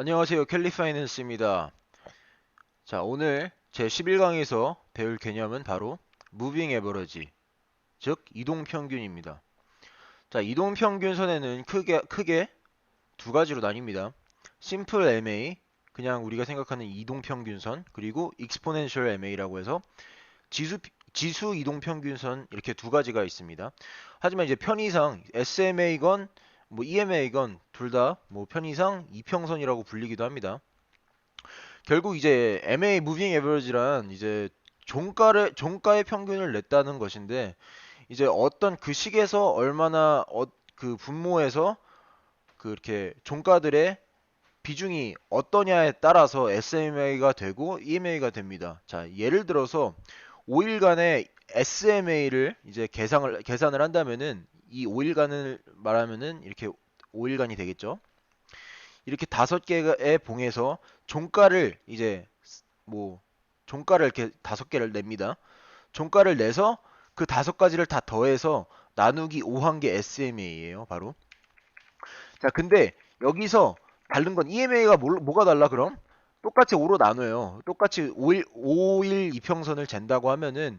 안녕하세요. 캘리파이낸스입니다. 자, 오늘 제 11강에서 배울 개념은 바로 무빙 에버러지, 즉 이동평균입니다. 자, 이동평균선에는 크게 두 가지로 나뉩니다. 심플 MA, 그냥 우리가 생각하는 이동평균선, 그리고 익스포넨셜 MA라고 해서 지수 지수 이동평균선 이렇게 두 가지가 있습니다. 하지만 이제 편의상 SMA건 뭐 EMA건 둘 다 뭐 편의상 이평선이라고 불리기도 합니다. 결국 이제 MA 무빙 에버리지란 이제 종가의 평균을 냈다는 것인데, 이제 어떤 그 식에서 얼마나 그 분모에서 그렇게 종가들의 비중이 어떠냐에 따라서 SMA가 되고 EMA가 됩니다. 자, 예를 들어서 5일간의 SMA를 이제 계산을 한다면은, 이 5일간을 말하면은 이렇게 5일간이 되겠죠. 이렇게 다섯 개의 봉에서 종가를 이제 뭐 종가를 이렇게 다섯 개를 냅니다. 종가를 내서 그 다섯 가지를 다 더해서 나누기 5한 게 SMA예요, 바로. 자, 근데 여기서 다른 건 EMA가 뭐가 달라 그럼? 똑같이 5로 나눠요. 똑같이 5일 이평선을 잰다고 하면은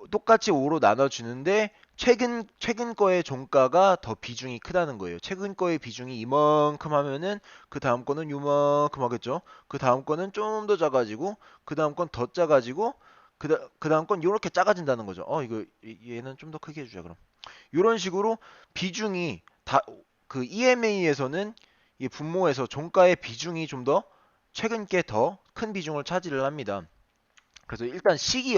똑같이 5로 나눠주는데, 최근 거의 종가가 더 비중이 크다는 거예요. 최근 거의 비중이 이만큼 하면은 그 다음 거는 요만큼 하겠죠. 그 다음 거는 좀 더 작아지고, 그 다음 건 더 작아지고, 그 다음 건 이렇게 작아진다는 거죠. 이거 얘는 좀 더 크게 해주자 그럼. 이런 식으로 비중이 다 그 EMA에서는 이 분모에서 종가의 비중이 좀 더 최근 게 더 큰 비중을 차지를 합니다. 그래서 일단 식이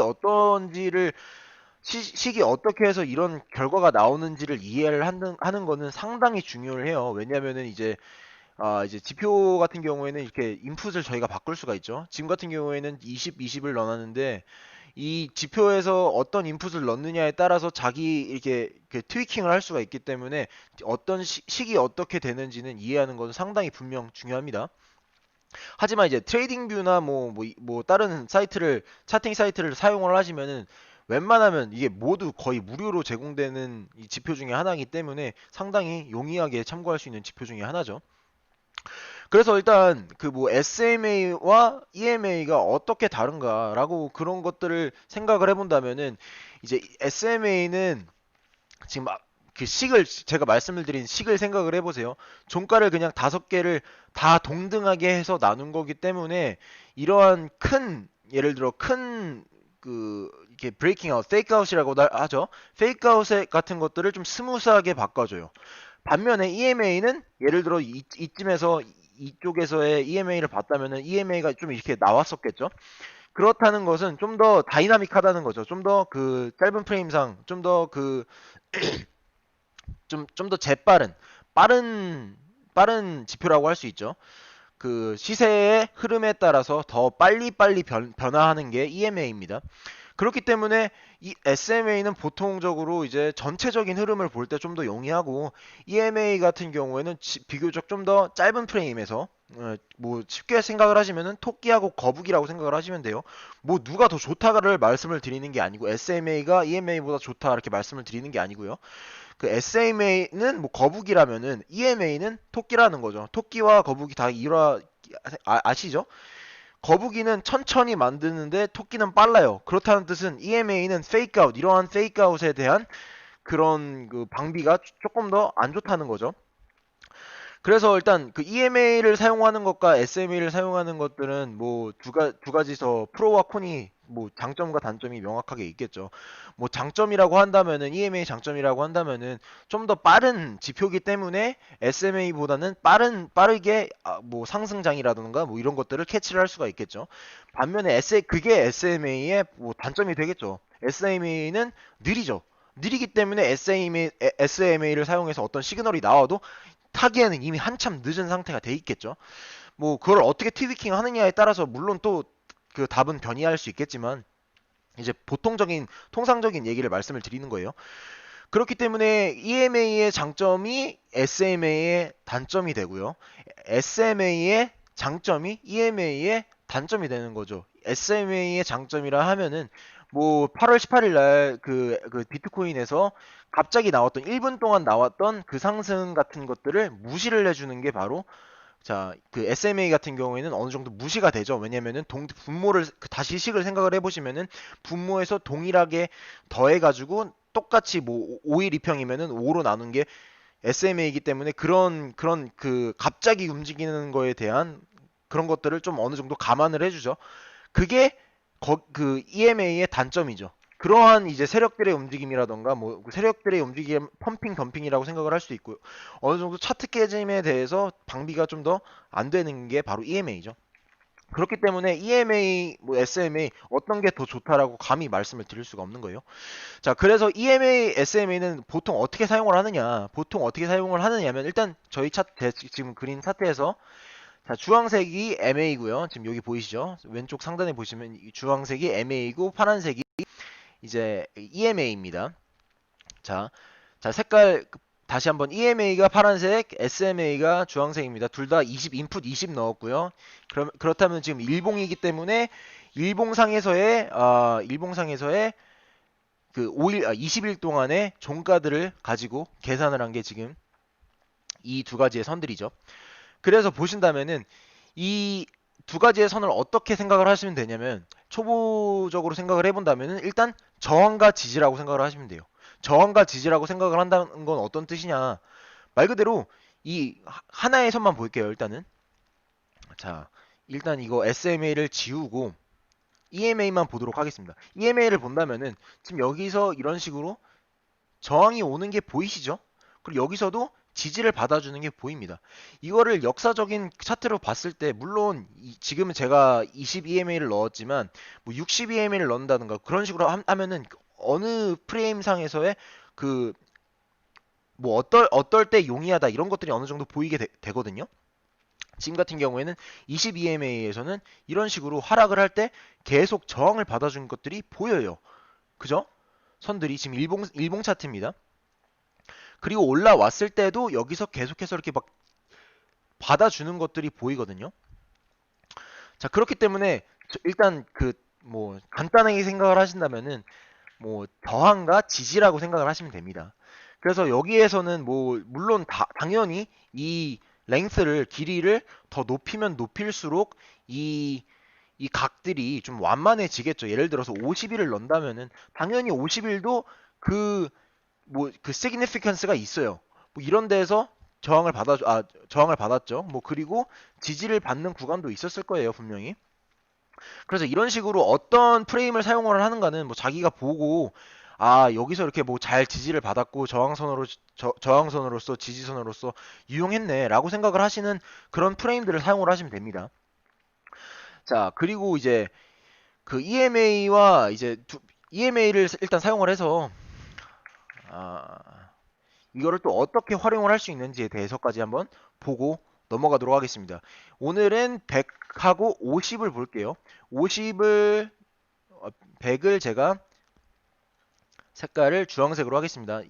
어떻게 해서 이런 결과가 나오는지를 이해를 하는 거는 상당히 중요해요. 왜냐면은 이제 지표 같은 경우에는 이렇게 인풋을 저희가 바꿀 수가 있죠. 지금 같은 경우에는 20, 20을 넣어놨는데, 이 지표에서 어떤 인풋을 넣느냐에 따라서 자기 이렇게 그 트위킹을 할 수가 있기 때문에 어떤 식이 어떻게 되는지는 이해하는 것은 상당히 분명 중요합니다. 하지만 이제 트레이딩 뷰나 뭐 다른 차팅 사이트를 사용을 하시면은 웬만하면 이게 모두 거의 무료로 제공되는 이 지표 중에 하나이기 때문에 상당히 용이하게 참고할 수 있는 지표 중에 하나죠. 그래서 일단 그 뭐 SMA와 EMA가 어떻게 다른가라고 그런 것들을 생각을 해본다면은, 이제 SMA는 지금 그 식을 제가 말씀을 드린 식을 생각을 해보세요. 종가를 그냥 다섯 개를 다 동등하게 해서 나눈 거기 때문에, 이러한 큰 예를 들어 큰 그 이렇게 브레이킹 아웃, 페이크 아웃이라고 하죠. 페이크 아웃 같은 것들을 좀 스무스하게 바꿔줘요. 반면에 EMA는 예를 들어 이쯤에서 이쪽에서의 EMA를 봤다면은 EMA가 좀 이렇게 나왔었겠죠. 그렇다는 것은 좀 더 다이나믹하다는 거죠. 좀 더 그 짧은 프레임상 좀 더 그 좀 더 재빠른 빠른 빠른 지표라고 할 수 있죠. 그 시세의 흐름에 따라서 더 빨리빨리 변화하는 게 EMA입니다. 그렇기 때문에 이 SMA는 보통적으로 이제 전체적인 흐름을 볼 때 좀 더 용이하고, EMA 같은 경우에는 비교적 좀 더 짧은 프레임에서 뭐 쉽게 생각을 하시면은 토끼하고 거북이라고 생각을 하시면 돼요. 뭐 누가 더 좋다를 말씀을 드리는 게 아니고, SMA가 EMA보다 좋다 이렇게 말씀을 드리는 게 아니고요. 그 SMA는 뭐 거북이라면은 EMA는 토끼라는 거죠. 토끼와 거북이 다 일화 아시죠? 거북이는 천천히 만드는데 토끼는 빨라요. 그렇다는 뜻은 EMA는 페이크 아웃, 이러한 페이크 아웃에 대한 그런 그 방비가 조금 더 안 좋다는 거죠. 그래서 일단 그 EMA를 사용하는 것과 SMA를 사용하는 것들은 뭐 두 가지서 프로와 콘이 뭐 장점과 단점이 명확하게 있겠죠. 뭐 장점이라고 한다면은, EMA 장점이라고 한다면은 좀 더 빠른 지표기 때문에 SMA보다는 빠르게 뭐 상승장이라든가 뭐 이런 것들을 캐치를 할 수가 있겠죠. 반면에 그게 SMA의 뭐 단점이 되겠죠. SMA는 느리죠. 느리기 때문에 SMA를 사용해서 어떤 시그널이 나와도 타기에는 이미 한참 늦은 상태가 돼 있겠죠. 뭐 그걸 어떻게 트위킹 하느냐에 따라서 물론 또 그 답은 변이할 수 있겠지만, 이제 통상적인 얘기를 말씀을 드리는 거예요. 그렇기 때문에 EMA의 장점이 SMA의 단점이 되고요. SMA의 장점이 EMA의 단점이 되는 거죠. SMA의 장점이라 하면은 뭐 8월 18일 날 그 비트코인에서 갑자기 나왔던 1분 동안 나왔던 그 상승 같은 것들을 무시를 해주는 게 바로 자, 그 SMA 같은 경우에는 어느 정도 무시가 되죠. 왜냐면은 분모를 다시 식을 생각을 해보시면은 분모에서 동일하게 더해가지고 똑같이 뭐 5일 2평이면은 5로 나눈 게 SMA이기 때문에 그런 그 갑자기 움직이는 거에 대한 그런 것들을 좀 어느 정도 감안을 해주죠. 그게 그 EMA의 단점이죠. 그러한 이제 세력들의 움직임이라던가 뭐그 세력들의 움직임 펌핑 덤핑이라고 생각을 할 수 있고요. 어느 정도 차트 깨짐에 대해서 방비가 좀 더 안 되는 게 바로 EMA죠. 그렇기 때문에 EMA, 뭐 SMA 어떤 게 더 좋다라고 감히 말씀을 드릴 수가 없는 거예요. 자, 그래서 EMA, SMA는 보통 어떻게 사용을 하느냐? 보통 어떻게 사용을 하느냐면 일단 저희 차트 지금 그린 차트에서 자, 주황색이 MA고요. 지금 여기 보이시죠? 왼쪽 상단에 보시면 이 주황색이 MA고 파란색이 이제 EMA입니다. 자, 자 색깔 다시 한번 EMA가 파란색, SMA가 주황색입니다. 둘 다 20 인풋 20 넣었고요. 그렇다면 지금 일봉이기 때문에 일봉상에서의 그 20일 동안의 종가들을 가지고 계산을 한 게 지금 이 두 가지의 선들이죠. 그래서 보신다면은 이 두 가지의 선을 어떻게 생각을 하시면 되냐면 초보적으로 생각을 해본다면은 일단 저항과 지지라고 생각을 하시면 돼요. 저항과 지지라고 생각을 한다는 건 어떤 뜻이냐? 말 그대로 이 하나의 선만 볼게요. 일단은 자 일단 이거 SMA를 지우고 EMA만 보도록 하겠습니다. EMA를 본다면은 지금 여기서 이런 식으로 저항이 오는 게 보이시죠? 그리고 여기서도 지지를 받아주는 게 보입니다. 이거를 역사적인 차트로 봤을 때 물론 지금은 제가 22MA를 넣었지만 뭐 62MA를 넣는다든가 그런 식으로 하면은 어느 프레임 상에서의 그 뭐 어떨 때 용이하다 이런 것들이 어느 정도 보이게 되거든요. 지금 같은 경우에는 22MA에서는 이런 식으로 하락을 할 때 계속 저항을 받아주는 것들이 보여요. 그죠? 선들이 지금 일봉 차트입니다. 그리고 올라왔을 때도 여기서 계속해서 이렇게 막 받아주는 것들이 보이거든요. 자, 그렇기 때문에 일단 그 뭐 간단하게 생각을 하신다면은 뭐 저항과 지지라고 생각을 하시면 됩니다. 그래서 여기에서는 뭐 물론 당연히 이 랭스를 길이를 더 높이면 높일수록 이 각들이 좀 완만해지겠죠. 예를 들어서 50일을 넣는다면은 당연히 50일도 그 뭐 그 시그니피컨스가 있어요. 뭐 이런 데에서 저항을 받았죠. 뭐 그리고 지지를 받는 구간도 있었을 거예요, 분명히. 그래서 이런 식으로 어떤 프레임을 사용을 하는가는 뭐 자기가 보고 여기서 이렇게 뭐 잘 지지를 받았고 저항선으로서 지지선으로서 유용했네라고 생각을 하시는 그런 프레임들을 사용을 하시면 됩니다. 자, 그리고 이제 그 EMA와 이제 EMA를 일단 사용을 해서 아, 이거를 또 어떻게 활용을 할 수 있는지에 대해서까지 한번 보고 넘어가도록 하겠습니다. 오늘은 100하고 50을 볼게요. 100을 제가 색깔을 주황색으로 하겠습니다.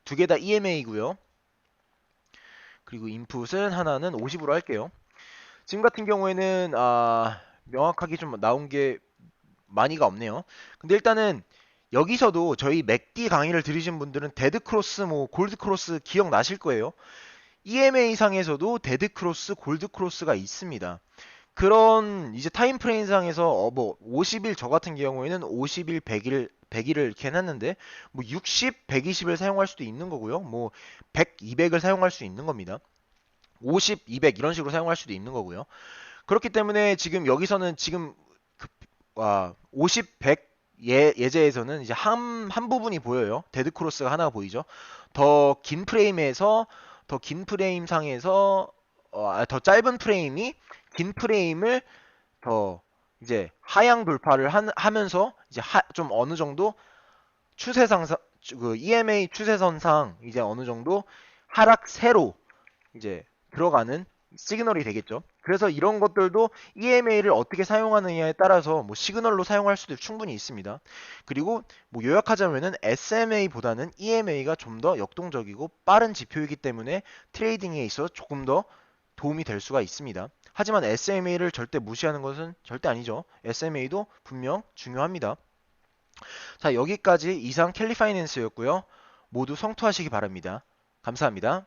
두 개 다 EMA이고요. 그리고 인풋은 하나는 50으로 할게요. 지금 같은 경우에는 명확하게 좀 나온 게 많이가 없네요. 근데 일단은 여기서도 저희 맥디 강의를 들으신 분들은 데드 크로스, 뭐 골드 크로스 기억나실 거예요. EMA 상에서도 데드 크로스, 골드 크로스가 있습니다. 그런 이제 타임 프레임 상에서 뭐 50일 저 같은 경우에는 50일, 100일을 이렇게 해놨는데 뭐 60, 120을 사용할 수도 있는 거고요. 뭐 100, 200을 사용할 수 있는 겁니다. 50, 200 이런 식으로 사용할 수도 있는 거고요. 그렇기 때문에 지금 여기서는 지금 50, 100 예제에서는 이제 한 부분이 보여요. 데드 크로스가 하나 보이죠. 더 긴 프레임에서 더 긴 프레임 상에서 더 짧은 프레임이 긴 프레임을 더 이제 하향 돌파를 하면서 이제 좀 어느 정도 추세상 그 EMA 추세선상 이제 어느 정도 하락세로 이제 들어가는 시그널이 되겠죠. 그래서 이런 것들도 EMA를 어떻게 사용하느냐에 따라서 뭐 시그널로 사용할 수도 충분히 있습니다. 그리고 뭐 요약하자면은 SMA보다는 EMA가 좀 더 역동적이고 빠른 지표이기 때문에 트레이딩에 있어서 조금 더 도움이 될 수가 있습니다. 하지만 SMA를 절대 무시하는 것은 절대 아니죠. SMA도 분명 중요합니다. 자, 여기까지 이상 캘리파이낸스였고요. 모두 성투하시기 바랍니다. 감사합니다.